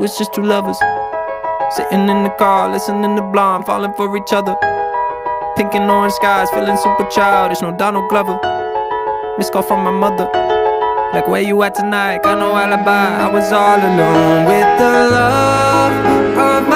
was just two lovers sitting in the car, listening to Blonde, falling for each other. Pink and orange skies, feeling super childish, no Donald Glover. Missed call from my mother, like where you at tonight, got no alibi. I was all alone with the love of my